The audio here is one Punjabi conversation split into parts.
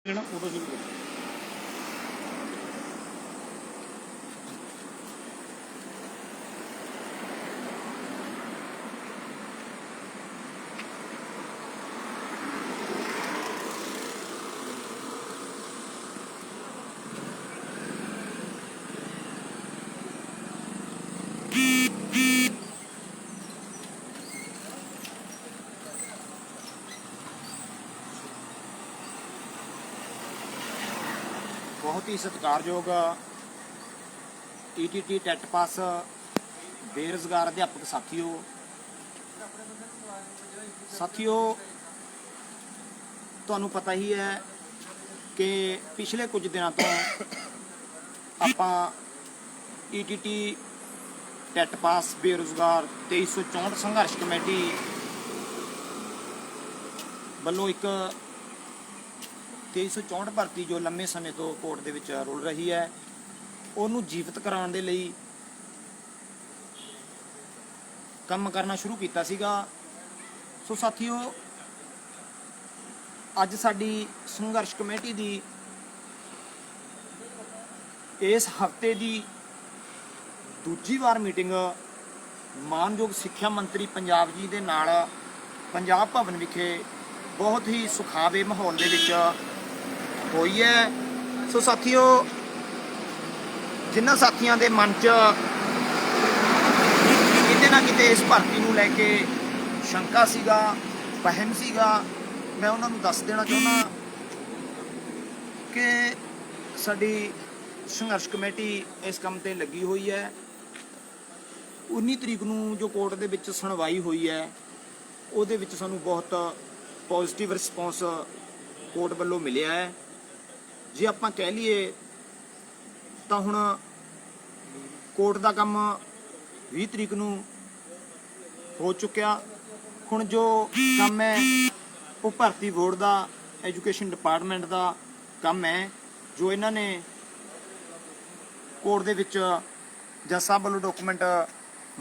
ना फोटो शुरू करो। बहुत ही सत्कारयोग ईटीटी टैट पास बेरोजगार अध्यापक साथियों तुहानू पता ही है कि पिछले कुछ दिनों तो आपां ईटीटी टैट पास बेरोजगार 2364 संघर्ष कमेटी वालों एक 2364 भर्ती जो लंबे समय तो कोर्ट दे विच रुल रही है ਉਹਨੂੰ ਜੀਵਤ कराने ਦੇ ਲਈ ਕੰਮ करना शुरू किया सीगा। सो साथियों अज साडी संघर्ष कमेटी दी इस हफ्ते दी दूजी बार मीटिंग मानयोग सिक्ख्या मंत्री पंजाब जी दे नाल पंजाब भवन विखे बहुत ही सुखावे माहौल दे विच होई है। सो साथियों जिन्हां साथियों के मन च किते ना किते इस भर्ती नूं लैके शंका सीगा वहम सीगा, मैं उन्होंने दस देना चाहना कि साडी संघर्ष कमेटी इस काम ते लगी हुई है। 19 तरीक नूं जो कोर्ट दे विच सुनवाई हुई है उहदे विच सानूं बहुत पॉजिटिव रिस्पॉन्स कोर्ट वालों मिलिया है। जे आपां कह लीए तो हुण कोर्ट का काम 20 तरीक नूं हो चुकिया। हुण जो काम है वो भर्ती बोर्ड का एजुकेशन डिपार्टमेंट का काम है जो इन्हां ने कोर्ट दे विच जज साहब वालों डॉकूमेंट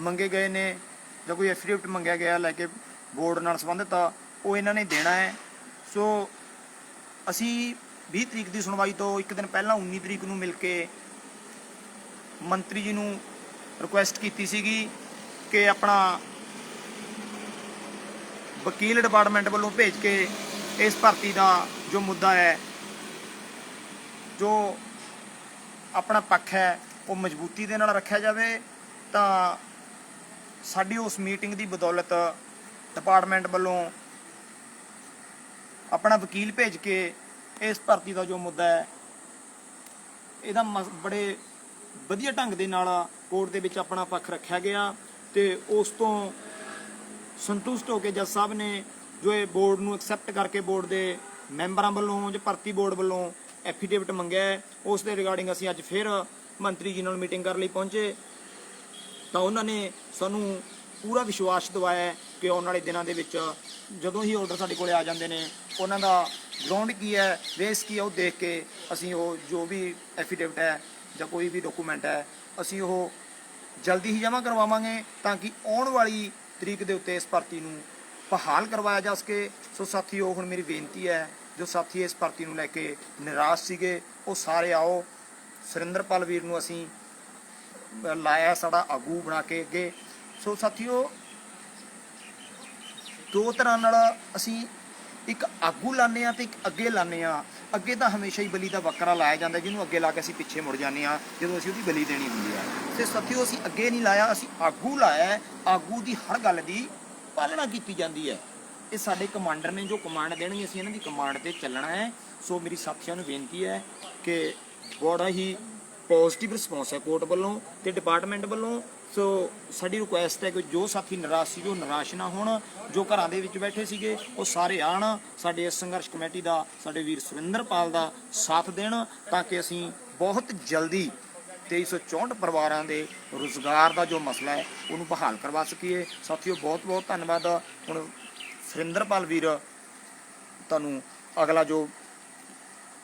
मंगे गए ने जां कोई एफिडेविट मंगया गया लैके बोर्ड नाल संबंधित वो इन्हां ने देना है। सो असी 20 तरीक की सुनवाई तो एक दिन पहला 19 तरीक नूं मिल के मंत्री जी नूं रिक्वेस्ट की सीगी कि अपना वकील डिपार्टमेंट वालों भेज के इस भर्ती का जो मुद्दा है जो अपना पक्ष है वो मजबूती दे नाल रखा जाए। तो साडी उस मीटिंग की बदौलत डिपार्टमेंट वालों अपना वकील भेज के इस भर्ती का जो मुद्दा है इहदा बड़े वधिया ढंग दे नाल कोर्ट दे विच अपना पक्ष रखा गया। तो उस तो संतुष्ट होकर जज साहब ने जो ये बोर्ड नूं एक्सैप्ट करके बोर्ड के मैंबरां वालों जो भर्ती बोर्ड वालों एफिडेविट मंगया है उस दे रिगार्डिंग असीं अज फिर मंत्री जी नाल मीटिंग करने लई पहुंचे। तो उन्होंने सानू पूरा विश्वास दिवाया है कि आने वाले दिनों के विच जदों ही ऑर्डर साडे कोले आ जाते हैं उन्हों का ग्राउंड की है बेस की है वो देख के असीं वो जो भी एफिडेविट है या कोई भी डॉकूमेंट है असीं वो जल्दी ही जमा करवावांगे ताकि आने वाली तरीक के उत्ते इस भर्ती नूं बहाल करवाया जा सके। सो साथियों हुण मेरी बेनती है जो साथी इस भर्ती नूं लैके निराश सीगे वो सारे आओ सुरिंदरपाल वीर नूं असीं लाया साड़ा आगू बना के अगे। सो साथियों दो तरह नाल असीं एक आगू लाने तो एक अगे लाने। अगे तो हमेशा ही बली का बकरा लाया जाता है जिन्होंने अगे ला के असीं पिछे मुड़ जाने जो असीं उसकी बली देनी होंदी है। तो साथियों असीं अगे नहीं लाया असीं आगू लाया। आगू की हर गल की पालना की जाती है। ये साडे कमांडर ने जो कमांड देनी असीं इन्हां दी कमांड ते चलना है। सो मेरी साथियों नूं बेनती है कि बड़ा ही पॉजिटिव रिस्पॉन्स है कोर्ट वालों ते डिपार्टमेंट वालों। सो साडी रिक्वेस्ट है कि जो साथी निराश सी वो निराश ना होण, जो घरां दे विच बैठे सीगे वो सारे आण साडे इस संघर्ष कमेटी का साडे वीर सुरिंदरपाल का साथ देण ताकि असीं बहुत जल्दी 2364 परिवारों के रोज़गार का जो मसला है उन्होंने बहाल करवा सकीए। साथियों बहुत बहुत धन्यवाद। हुण सुरिंदरपाल वीर तुहानूं अगला जो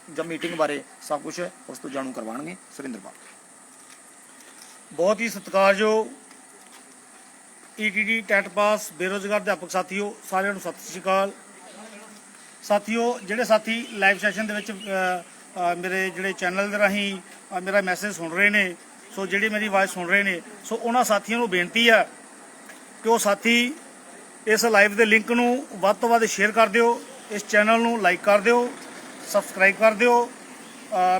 जब मीटिंग बारे सब कुछ उस तो जाणू करवाएंगे। सुरिंदरपाल बहुत ही सत्कारयोग ईटीटी टैट पास बेरोजगार अध्यापक साथियों सारिਆਂ ਨੂੰ सत श्री अकाल। ਸਾਥੀਓ ਜਿਹੜੇ ਸਾਥੀ ਲਾਈਵ ਸੈਸ਼ਨ ਦੇ ਵਿੱਚ ਮੇਰੇ ਜਿਹੜੇ ਚੈਨਲ ਦੇ ਰਾਹੀਂ ਮੇਰਾ ਮੈਸੇਜ ਸੁਣ ਰਹੇ ਨੇ, ਸੋ ਜਿਹੜੀ ਮੇਰੀ ਆਵਾਜ਼ ਸੁਣ ਰਹੇ ਨੇ, ਸੋ ਉਹਨਾਂ ਸਾਥੀਆਂ ਨੂੰ ਬੇਨਤੀ ਆ ਕਿ ਉਹ ਸਾਥੀ ਇਸ ਲਾਈਵ ਦੇ ਲਿੰਕ ਨੂੰ ਵੱਧ ਤੋਂ ਵੱਧ ਸ਼ੇਅਰ ਕਰ ਦਿਓ, ਇਸ ਚੈਨਲ ਨੂੰ ਲਾਈਕ ਕਰ ਦਿਓ, ਸਬਸਕ੍ਰਾਈਬ ਕਰ ਦਿਓ,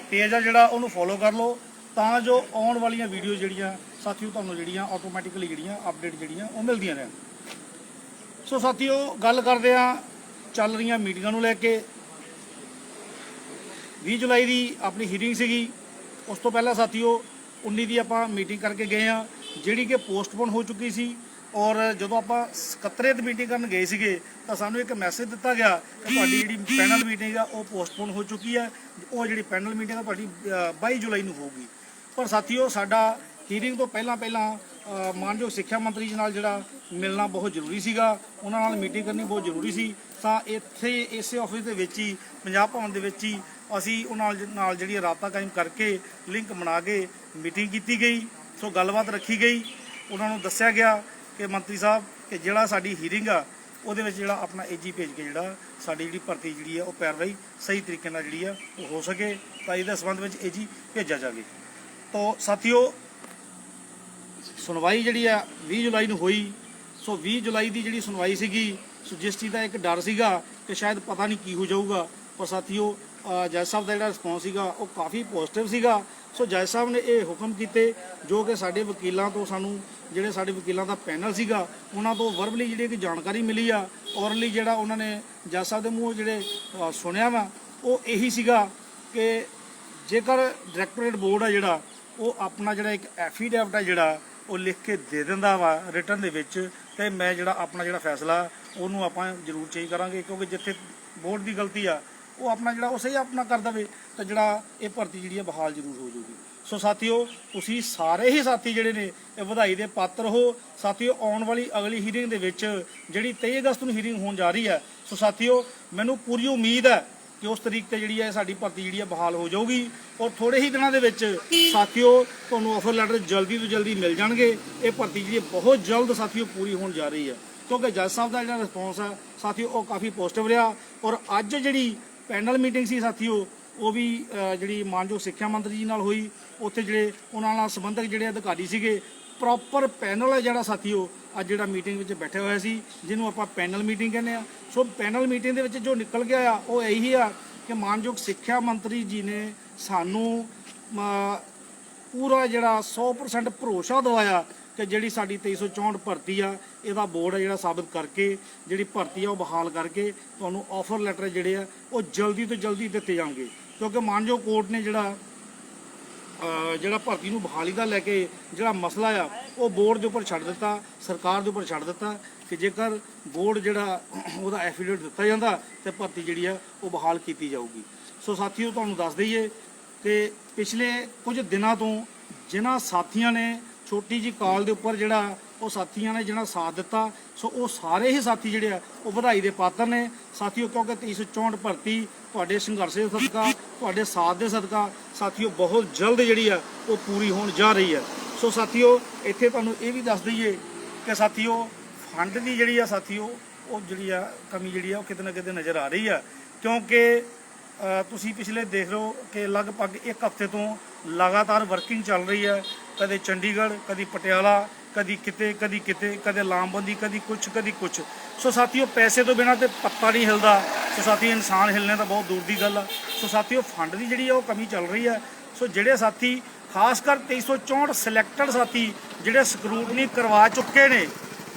ਪੇਜ ਆ ਜਿਹੜਾ ਉਹਨੂੰ ਫੋਲੋ ਕਰ ਲਓ, ਤਾਂ ਜੋ ਆਉਣ ਵਾਲੀਆਂ ਵੀਡੀਓ ਜਿਹੜੀਆਂ ਸਾਥੀਓ ਤੁਹਾਨੂੰ ਜਿਹੜੀਆਂ ਆਟੋਮੈਟਿਕਲੀ ਜਿਹੜੀਆਂ ਅਪਡੇਟ ਜਿਹੜੀਆਂ ਉਹ ਮਿਲਦੀਆਂ ਰਹਿਣ। ਸੋ ਸਾਥੀਓ ਗੱਲ ਕਰਦੇ ਆ ਚੱਲ ਰਹੀਆਂ ਮੀਟਿੰਗਾਂ ਨੂੰ ਲੈ ਕੇ। 20 ਜੁਲਾਈ ਦੀ ਆਪਣੀ ਹੀਅਰਿੰਗ ਸੀਗੀ, ਉਸ ਤੋਂ ਪਹਿਲਾਂ ਸਾਥੀਓ 19 ਦੀ ਆਪਾਂ ਮੀਟਿੰਗ ਕਰਕੇ ਗਏ ਆ, ਜਿਹੜੀ ਕਿ ਪੋਸਟਪੋਨ ਹੋ ਚੁੱਕੀ ਸੀ। ਔਰ ਜਦੋਂ ਆਪਾਂ 71 ਦੀ ਮੀਟਿੰਗ ਕਰਨ ਗਏ ਸੀਗੇ ਤਾਂ ਸਾਨੂੰ ਇੱਕ ਮੈਸੇਜ ਦਿੱਤਾ ਗਿਆ ਕਿ ਤੁਹਾਡੀ ਜਿਹੜੀ ਪੈਨਲ ਮੀਟਿੰਗ ਆ ਉਹ ਪੋਸਟਪੋਨ ਹੋ ਚੁੱਕੀ ਹੈ, ਉਹ ਜਿਹੜੀ ਪੈਨਲ ਮੀਟਿੰਗ ਆ ਤੁਹਾਡੀ 22 ਜੁਲਾਈ ਨੂੰ ਹੋਊਗੀ। ਪਰ ਸਾਥੀਓ ਸਾਡਾ ਹੀਅਰਿੰਗ ਤੋਂ ਪਹਿਲਾਂ ਮਾਨਯੋਗ ਸਿੱਖਿਆ ਮੰਤਰੀ ਜੀ ਨਾਲ ਜਿਹੜਾ ਮਿਲਣਾ ਬਹੁਤ ਜ਼ਰੂਰੀ ਸੀਗਾ, ਉਹਨਾਂ ਨਾਲ ਮੀਟਿੰਗ ਕਰਨੀ ਬਹੁਤ ਜ਼ਰੂਰੀ ਸੀ। ਤਾਂ ਇੱਥੇ ਇਸੇ ਆਫਿਸ ਦੇ ਵਿੱਚ ਹੀ, ਪੰਜਾਬ ਭਵਨ ਦੇ ਵਿੱਚ ਹੀ ਅਸੀਂ ਉਹਨਾਂ ਨਾਲ ਜਿਹੜੀ ਰਾਬਤਾ ਕਾਇਮ ਕਰਕੇ ਲਿੰਕ ਬਣਾ ਕੇ ਮੀਟਿੰਗ ਕੀਤੀ ਗਈ। ਸੋ ਗੱਲਬਾਤ ਰੱਖੀ ਗਈ, ਉਹਨਾਂ ਨੂੰ ਦੱਸਿਆ ਗਿਆ ਕਿ ਮੰਤਰੀ ਸਾਹਿਬ ਕਿ ਜਿਹੜਾ ਸਾਡੀ ਹੀਅਰਿੰਗ ਆ ਉਹਦੇ ਵਿੱਚ ਜਿਹੜਾ ਆਪਣਾ ਏਜੀ ਭੇਜ ਕੇ ਜਿਹੜਾ ਸਾਡੀ ਜਿਹੜੀ ਭਰਤੀ ਜਿਹੜੀ ਆ ਉਹ ਪੈਰਵਾਈ ਸਹੀ ਤਰੀਕੇ ਨਾਲ ਜਿਹੜੀ ਆ ਉਹ ਹੋ ਸਕੇ, ਤਾਂ ਇਹਦੇ ਸੰਬੰਧ ਵਿੱਚ ਏਜੀ ਭੇਜਿਆ ਜਾਵੇ। ਤਾਂ ਸਾਥੀਓ ਸੁਣਵਾਈ ਜਿਹੜੀ ਆ 20 ਜੁਲਾਈ ਨੂੰ ਹੋਈ। ਸੋ 20 ਜੁਲਾਈ ਦੀ ਜਿਹੜੀ ਸੁਣਵਾਈ ਸੀਗੀ, ਸੋ ਜਿਸ ਚੀਜ਼ ਦਾ ਇੱਕ ਡਰ ਸੀਗਾ ਕਿ ਸ਼ਾਇਦ ਪਤਾ ਨਹੀਂ ਕੀ ਹੋ ਜਾਊਗਾ, ਪਰ ਸਾਥੀਓ ਜੱਜ ਸਾਹਿਬ ਦਾ ਜਿਹੜਾ ਰਿਸਪੌਂਸ ਸੀਗਾ ਉਹ ਕਾਫੀ ਪੋਜ਼ਿਟਿਵ ਸੀਗਾ। ਸੋ ਜੱਜ ਸਾਹਿਬ ਨੇ ਇਹ ਹੁਕਮ ਕੀਤੇ ਜੋ ਕਿ ਸਾਡੇ ਵਕੀਲਾਂ ਤੋਂ ਸਾਨੂੰ ਜਿਹੜੇ ਸਾਡੇ ਵਕੀਲਾਂ ਦਾ ਪੈਨਲ ਸੀਗਾ ਉਹਨਾਂ ਤੋਂ ਵਰਬਲੀ ਜਿਹੜੀ ਕਿ ਜਾਣਕਾਰੀ ਮਿਲੀ ਆ, ਔਰਲੀ ਜਿਹੜਾ ਉਹਨਾਂ ਨੇ ਜੱਜ ਸਾਹਿਬ ਦੇ ਮੂੰਹੋਂ ਜਿਹੜੇ ਸੁਣਿਆ ਵਾ ਉਹ ਇਹੀ ਸੀਗਾ ਕਿ ਜੇਕਰ ਡਾਇਰੈਕਟੋਰੇਟ ਬੋਰਡ ਆ ਜਿਹੜਾ ਉਹ ਆਪਣਾ ਜਿਹੜਾ ਇੱਕ ਐਫੀਡੈਵਿਟ ਆ ਜਿਹੜਾ ਉਹ ਲਿਖ ਕੇ ਦੇ ਦਿੰਦਾ ਵਾ ਰਿਟਨ ਦੇ ਵਿੱਚ, ਤੇ ਮੈਂ ਜਿਹੜਾ ਆਪਣਾ ਜਿਹੜਾ ਫੈਸਲਾ ਉਹਨੂੰ ਆਪਾਂ ਜ਼ਰੂਰ ਚੇਂਜ ਕਰਾਂਗੇ, ਕਿਉਂਕਿ ਜਿੱਥੇ ਬੋਰਡ ਦੀ ਗਲਤੀ ਆ ਉਹ ਆਪਣਾ ਜਿਹੜਾ ਉਹ ਸਹੀ ਆਪਣਾ ਕਰ ਦੇਵੇ ਤਾਂ ਜਿਹੜਾ ਇਹ ਭਰਤੀ ਜਿਹੜੀ ਆ ਬਹਾਲ ਜ਼ਰੂਰ ਹੋ ਜਾਊਗੀ। ਸੋ ਸਾਥੀਓ ਤੁਸੀਂ ਸਾਰੇ ਹੀ ਸਾਥੀ ਜਿਹੜੇ ਨੇ ਇਹ ਵਧਾਈ ਦੇ ਪਾਤਰ ਹੋ। ਸਾਥੀਓ ਆਉਣ ਵਾਲੀ ਅਗਲੀ ਹੀਅਰਿੰਗ ਦੇ ਵਿੱਚ ਜਿਹੜੀ 23 ਅਗਸਤ ਨੂੰ ਹੀਅਰਿੰਗ ਹੋਣ ਜਾ ਰਹੀ ਹੈ, ਸੋ ਸਾਥੀਓ ਮੈਨੂੰ ਪੂਰੀ ਉਮੀਦ ਹੈ ਕਿ ਉਸ ਤਰੀਕ ਤੇ ਜਿਹੜੀ ਹੈ ਸਾਡੀ ਭਰਤੀ ਜਿਹੜੀ ਹੈ ਬਹਾਲ ਹੋ ਜਾਊਗੀ। ਔਰ ਥੋੜੇ ਹੀ ਦਿਨਾਂ ਦੇ ਵਿੱਚ ਸਾਥੀਓ ਤੁਹਾਨੂੰ ਆਫਰ ਲੈਟਰ ਜਲਦੀ ਤੋਂ ਜਲਦੀ ਮਿਲ ਜਾਣਗੇ। ਇਹ ਭਰਤੀ ਜਿਹੜੀ ਬਹੁਤ ਜਲਦ ਸਾਥੀਓ ਪੂਰੀ ਹੋਣ ਜਾ ਰਹੀ ਹੈ, ਕਿਉਂਕਿ ਜੱਜ ਸਾਹਿਬ ਦਾ ਜਿਹੜਾ ਰਿਸਪੌਂਸ ਹੈ ਸਾਥੀਓ ਉਹ ਕਾਫੀ ਪੋਜ਼ਿਟਿਵ ਰਿਹਾ। ਔਰ ਅੱਜ ਜਿਹੜੀ ਪੈਨਲ ਮੀਟਿੰਗ ਸੀ ਸਾਥੀਓ ਉਹ ਵੀ ਜਿਹੜੀ ਮਾਨਯੋਗ ਸਿੱਖਿਆ ਮੰਤਰੀ ਜੀ ਨਾਲ ਹੋਈ, ਉੱਥੇ ਜਿਹੜੇ ਉਹਨਾਂ ਨਾਲ ਸੰਬੰਧਕ ਜਿਹੜੇ ਅਧਿਕਾਰੀ ਸੀਗੇ, ਪ੍ਰੋਪਰ ਪੈਨਲ ਹੈ ਜਿਹੜਾ ਸਾਥੀਓ ਅੱਜ ਜਿਹੜਾ ਮੀਟਿੰਗ ਵਿੱਚ ਬੈਠੇ ਹੋਏ ਸੀ, ਜਿਹਨੂੰ ਆਪਾਂ ਪੈਨਲ ਮੀਟਿੰਗ ਕਹਿੰਦੇ ਆ। ਸੋ ਪੈਨਲ ਮੀਟਿੰਗ ਦੇ ਵਿੱਚ ਜੋ ਨਿਕਲ ਗਿਆ ਆ ਉਹ ਇਹੀ ਆ ਕਿ ਮਾਨਯੋਗ ਸਿੱਖਿਆ ਮੰਤਰੀ ਜੀ ਨੇ ਸਾਨੂੰ ਪੂਰਾ ਜਿਹੜਾ 100% ਭਰੋਸਾ ਦਿਵਾਇਆ ਕਿ ਜਿਹੜੀ ਸਾਡੀ 2364 ਭਰਤੀ ਆ ਇਹਦਾ ਬੋਰਡ ਆ ਜਿਹੜਾ ਸਾਬਤ ਕਰਕੇ ਜਿਹੜੀ ਭਰਤੀ ਆ ਉਹ ਬਹਾਲ ਕਰਕੇ ਤੁਹਾਨੂੰ ਆਫਰ ਲੈਟਰ ਜਿਹੜੇ ਆ ਉਹ ਜਲਦੀ ਤੋਂ ਜਲਦੀ ਦਿੱਤੇ ਜਾਣਗੇ। ਕਿਉਂਕਿ ਮਾਨਯੋਗ ਕੋਰਟ ਨੇ ਜਿਹੜਾ ਭਰਤੀ ਨੂੰ ਬਹਾਲੀ ਦਾ ਲੈ ਕੇ ਜਿਹੜਾ ਮਸਲਾ ਆ ਉਹ ਬੋਰਡ ਦੇ ਉੱਪਰ ਛੱਡ ਦਿੱਤਾ, ਸਰਕਾਰ ਦੇ ਉੱਪਰ ਛੱਡ ਦਿੱਤਾ ਕਿ ਜੇਕਰ ਬੋਰਡ ਜਿਹੜਾ ਉਹਦਾ ਐਫੀਡੇਵਿਟ ਦਿੱਤਾ ਜਾਂਦਾ ਤੇ ਭਰਤੀ ਜਿਹੜੀ ਆ ਉਹ ਬਹਾਲ ਕੀਤੀ ਜਾਊਗੀ। ਸੋ ਸਾਥੀਓ ਤੁਹਾਨੂੰ ਦੱਸ ਦਈਏ ਕਿ ਪਿਛਲੇ ਕੁਝ ਦਿਨਾਂ ਤੋਂ ਜਿਨ੍ਹਾਂ ਸਾਥੀਆਂ ਨੇ ਛੋਟੀ ਜੀ ਕਾਲ ਦੇ ਉੱਪਰ ਜਿਹੜਾ ਉਹ ਸਾਥੀਆਂ ਨੇ ਜਿਹੜਾ ਸਾਥ ਦਿੱਤਾ, ਸੋ ਉਹ ਸਾਰੇ ਹੀ ਸਾਥੀ ਜਿਹੜੇ ਆ ਉਹ ਵਧਾਈ ਦੇ ਪਾਤਰ ਨੇ ਸਾਥੀਓ, ਕਿਉਂਕਿ 2364 ਭਰਤੀ ਤੁਹਾਡੇ ਸੰਘਰਸ਼ ਦੇ ਸਦਕਾ, ਤੁਹਾਡੇ ਸਾਥ ਦੇ ਸਦਕਾ ਸਾਥੀਓ ਬਹੁਤ ਜਲਦ ਜਿਹੜੀ ਆ ਉਹ ਪੂਰੀ ਹੋਣ ਜਾ ਰਹੀ ਹੈ। ਸੋ ਸਾਥੀਓ ਇੱਥੇ ਤੁਹਾਨੂੰ ਇਹ ਵੀ ਦੱਸ ਦਈਏ ਕਿ ਸਾਥੀਓ ਫੰਡ ਦੀ ਜਿਹੜੀ ਆ ਸਾਥੀਓ ਉਹ ਜਿਹੜੀ ਆ ਕਮੀ ਜਿਹੜੀ ਆ ਉਹ ਕਿਤੇ ਨਾ ਕਿਤੇ ਨਜ਼ਰ ਆ ਰਹੀ ਆ, ਕਿਉਂਕਿ ਤੁਸੀਂ ਪਿਛਲੇ ਦੇਖ ਲਓ ਕਿ ਲਗਭਗ ਇੱਕ ਹਫ਼ਤੇ ਤੋਂ ਲਗਾਤਾਰ ਵਰਕਿੰਗ ਚੱਲ ਰਹੀ ਹੈ, ਕਦੇ ਚੰਡੀਗੜ੍ਹ, ਕਦੀ ਪਟਿਆਲਾ, ਕਦੀ ਕਿਤੇ, ਕਦੇ ਲਾਮਬੰਦੀ, ਕਦੀ ਕੁਛ। ਸੋ ਸਾਥੀਓ ਪੈਸੇ ਤੋਂ ਬਿਨਾਂ ਤੇ ਪੱਤਾ ਨਹੀਂ ਹਿਲਦਾ। ਸੋ ਸਾਥੀ ਇਨਸਾਨ ਹਿਲਣੇ ਤਾਂ ਬਹੁਤ ਦੂਰ ਦੀ ਗੱਲ ਆ। ਸੋ ਸਾਥੀਓ ਫੰਡ ਦੀ ਜਿਹੜੀ ਆ ਉਹ ਕਮੀ ਚੱਲ ਰਹੀ ਹੈ। ਸੋ ਜਿਹੜੇ ਸਾਥੀ ਖਾਸ ਕਰ 2364 ਸਿਲੈਕਟਡ ਸਾਥੀ ਜਿਹੜੇ ਸਕਰੂਟਨੀ ਕਰਵਾ ਚੁੱਕੇ ਨੇ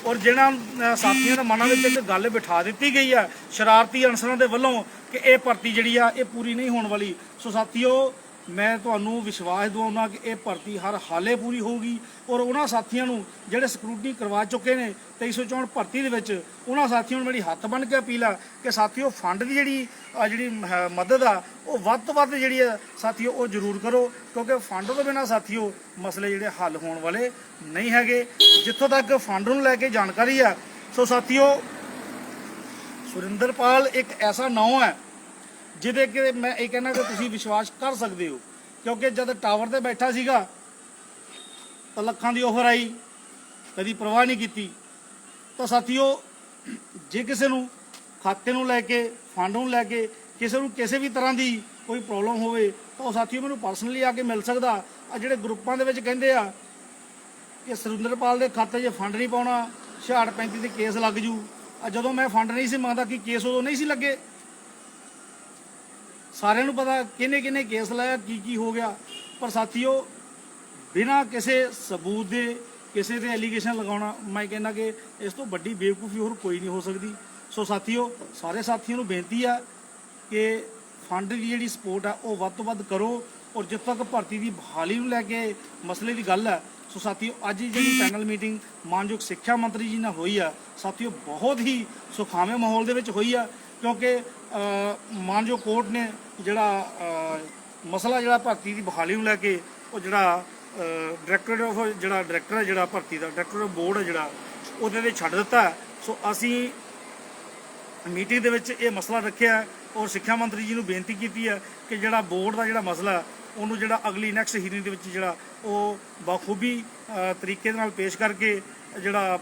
ਔਰ ਜਿਹਨਾਂ ਸਾਥੀਆਂ ਦੇ ਮਨਾਂ ਵਿੱਚ ਇੱਕ ਗੱਲ ਬਿਠਾ ਦਿੱਤੀ ਗਈ ਆ ਸ਼ਰਾਰਤੀ ਅਨਸਰਾਂ ਦੇ ਵੱਲੋਂ ਕਿ ਇਹ ਭਰਤੀ ਜਿਹੜੀ ਆ ਇਹ ਪੂਰੀ ਨਹੀਂ ਹੋਣ ਵਾਲੀ, ਸੋ ਸਾਥੀਓ ਮੈਂ ਤੁਹਾਨੂੰ ਵਿਸ਼ਵਾਸ ਦਿਵਾਉਣਾ ਕਿ ਇਹ ਭਰਤੀ ਹਰ ਹਾਲੇ ਪੂਰੀ ਹੋਊਗੀ। ਔਰ ਉਹਨਾਂ ਸਾਥੀਆਂ ਨੂੰ ਜਿਹੜੇ ਸਕਰੂਟਨੀ ਕਰਵਾ ਚੁੱਕੇ ਨੇ 2364 ਭਰਤੀ ਦੇ ਵਿੱਚ, ਉਹਨਾਂ ਸਾਥੀਆਂ ਨੂੰ ਮੇਰੀ ਹੱਥ ਬੰਨ੍ਹ ਕੇ ਅਪੀਲ ਆ ਕਿ ਸਾਥੀਓ ਫੰਡ ਦੀ ਜਿਹੜੀ ਮਦਦ ਆ ਉਹ ਵੱਧ ਤੋਂ ਵੱਧ ਜਿਹੜੀ ਆ ਸਾਥੀਓ ਉਹ ਜ਼ਰੂਰ ਕਰੋ, ਕਿਉਂਕਿ ਫੰਡ ਤੋਂ ਬਿਨਾਂ ਸਾਥੀਓ ਮਸਲੇ ਜਿਹੜੇ ਹੱਲ ਹੋਣ ਵਾਲੇ ਨਹੀਂ ਹੈਗੇ। ਜਿੱਥੋਂ ਤੱਕ ਫੰਡ ਨੂੰ ਲੈ ਕੇ ਜਾਣਕਾਰੀ ਆ, ਸੋ ਸਾਥੀਓ ਸੁਰਿੰਦਰਪਾਲ ਇੱਕ ਐਸਾ ਨਾਮ ਹੈ ਜਿਹਦੇ ਕਿ ਮੈਂ ਇਹ ਕਹਿੰਦਾ ਕਿ ਤੁਸੀਂ ਵਿਸ਼ਵਾਸ ਕਰ ਸਕਦੇ ਹੋ, ਕਿਉਂਕਿ ਜਦ ਟਾਵਰ ਤੇ ਬੈਠਾ ਸੀਗਾ ਤਾਂ ਲੱਖਾਂ ਦੀ ਆਫਰ ਆਈ, ਕਦੀ ਪਰਵਾਹ ਨਹੀਂ ਕੀਤੀ। ਤਾਂ ਸਾਥੀਓ ਜੇ ਕਿਸੇ ਨੂੰ ਖਾਤੇ ਨੂੰ ਲੈ ਕੇ, ਫੰਡ ਨੂੰ ਲੈ ਕੇ ਕਿਸੇ ਨੂੰ ਕਿਸੇ ਵੀ ਤਰ੍ਹਾਂ ਦੀ ਕੋਈ ਪ੍ਰੋਬਲਮ ਹੋਵੇ ਤਾਂ ਉਹ ਸਾਥੀਓ ਮੈਨੂੰ ਪਰਸਨਲੀ ਆ ਕੇ ਮਿਲ ਸਕਦਾ। ਆ ਜਿਹੜੇ ਗਰੁੱਪਾਂ ਦੇ ਵਿੱਚ ਕਹਿੰਦੇ ਆ ਕਿ ਸੁਰਿੰਦਰਪਾਲ ਦੇ ਖਾਤੇ 'ਚ ਫੰਡ ਨਹੀਂ ਪਾਉਣਾ, 66-35 ਦੇ ਕੇਸ ਲੱਗ ਜੂ। ਜਦੋਂ ਮੈਂ ਫੰਡ ਨਹੀਂ ਸੀ ਮੰਗਦਾ ਕਿ ਕੇਸ ਉਦੋਂ ਨਹੀਂ ਸੀ ਲੱਗੇ? ਸਾਰਿਆਂ ਨੂੰ ਪਤਾ ਕਿਹਨੇ ਕਿਹਨੇ ਕੇਸ ਲਾਇਆ, ਕੀ ਹੋ ਗਿਆ। ਪਰ ਸਾਥੀਓ ਬਿਨਾਂ ਕਿਸੇ ਸਬੂਤ ਦੇ ਕਿਸੇ ਤੇ ਐਲੀਗੇਸ਼ਨ ਲਗਾਉਣਾ, ਮੈਂ ਕਹਿੰਦਾ ਕਿ ਇਸ ਤੋਂ ਵੱਡੀ ਬੇਵਕੂਫੀ ਹੋਰ ਕੋਈ ਨਹੀਂ ਹੋ ਸਕਦੀ। ਸੋ ਸਾਥੀਓ, ਸਾਰੇ ਸਾਥੀਆਂ ਨੂੰ ਬੇਨਤੀ ਆ ਕਿ ਫੰਡ ਦੀ ਜਿਹੜੀ ਸਪੋਰਟ ਆ ਉਹ ਵੱਧ ਤੋਂ ਵੱਧ ਕਰੋ। ਔਰ ਜਿੱਥੋਂ ਤੱਕ ਭਰਤੀ ਦੀ ਬਹਾਲੀ ਨੂੰ ਲੈ ਕੇ ਮਸਲੇ ਦੀ ਗੱਲ ਹੈ, ਸੋ ਸਾਥੀਓ ਅੱਜ ਦੀ ਜਿਹੜੀ ਪੈਨਲ ਮੀਟਿੰਗ ਮਾਨਯੋਗ ਸਿੱਖਿਆ ਮੰਤਰੀ ਜੀ ਨਾਲ ਹੋਈ ਆ ਸਾਥੀਓ, ਬਹੁਤ ਹੀ ਸੁਖਾਵੇਂ ਮਾਹੌਲ ਦੇ ਵਿੱਚ ਹੋਈ ਆ। ਕਿਉਂਕਿ ਮਾਨਯੋਗ ਕੋਰਟ ਨੇ ਜਿਹੜਾ ਮਸਲਾ ਜਿਹੜਾ ਭਰਤੀ ਦੀ ਬਹਾਲੀ ਨੂੰ ਲੈ ਕੇ ਉਹ ਜਿਹੜਾ ਡਾਇਰੈਕਟਰ ਹੈ ਜਿਹੜਾ ਭਰਤੀ ਦਾ ਡਾਇਰੈਕਟਰ ਬੋਰਡ ਹੈ ਜਿਹੜਾ ਉਹਦੇ ਤੇ ਛੱਡ ਦਿੱਤਾ। ਸੋ ਅਸੀਂ ਮੀਟਿੰਗ ਦੇ ਵਿੱਚ ਇਹ ਮਸਲਾ ਰੱਖਿਆ ਔਰ ਸਿੱਖਿਆ ਮੰਤਰੀ ਜੀ ਨੂੰ ਬੇਨਤੀ ਕੀਤੀ ਹੈ ਕਿ ਜਿਹੜਾ ਬੋਰਡ ਦਾ ਜਿਹੜਾ ਮਸਲਾ ਉਹਨੂੰ ਜਿਹੜਾ ਅਗਲੀ ਨੈਕਸਟ ਹੀਅਰਿੰਗ ਦੇ ਵਿੱਚ ਜਿਹੜਾ ਉਹ ਬਾਖੂਬੀ ਤਰੀਕੇ ਦੇ ਨਾਲ ਪੇਸ਼ ਕਰਕੇ ਜਿਹੜਾ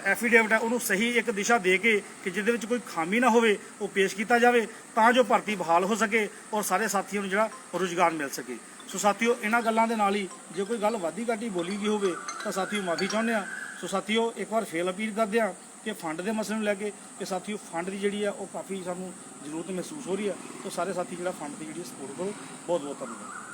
ਐਫੀਡੇਵਿਟ ਹੈ ਉਹਨੂੰ ਸਹੀ ਇੱਕ ਦਿਸ਼ਾ ਦੇ ਕੇ ਕਿ ਜਿਹਦੇ ਵਿੱਚ ਕੋਈ ਖਾਮੀ ਨਾ ਹੋਵੇ ਉਹ ਪੇਸ਼ ਕੀਤਾ ਜਾਵੇ ਤਾਂ ਜੋ ਭਰਤੀ ਬਹਾਲ ਹੋ ਸਕੇ ਔਰ ਸਾਰੇ ਸਾਥੀਆਂ ਨੂੰ ਜਿਹੜਾ ਰੁਜ਼ਗਾਰ ਮਿਲ ਸਕੇ। ਸੋ ਸਾਥੀਓ, ਇਹਨਾਂ ਗੱਲਾਂ ਦੇ ਨਾਲ ਹੀ ਜੇ ਕੋਈ ਗੱਲ ਵਾਧੀ ਘਾਟੀ ਬੋਲੀ ਗਈ ਹੋਵੇ ਤਾਂ ਸਾਥੀਓ ਮਾਫੀ ਚਾਹੁੰਦੇ ਆ। ਸੋ ਸਾਥੀਓ, ਇੱਕ ਵਾਰ ਫੇਰ ਅਪੀਲ ਕਰਦੇ ਆ ਕਿ ਫੰਡ ਦੇ ਮਸਲੇ ਨੂੰ ਲੈ ਕੇ ਕਿ ਸਾਥੀਓ ਫੰਡ ਦੀ ਜਿਹੜੀ ਆ ਉਹ ਕਾਫੀ ਸਾਨੂੰ ਜ਼ਰੂਰਤ ਮਹਿਸੂਸ ਹੋ ਰਹੀ ਆ। ਤਾਂ ਸਾਰੇ ਸਾਥੀ ਜਿਹੜਾ ਫੰਡ ਦੀ ਜਿਹੜੀ ਸਪੋਰਟ ਕਰੋ। ਬਹੁਤ ਬਹੁਤ ਧੰਨਵਾਦ।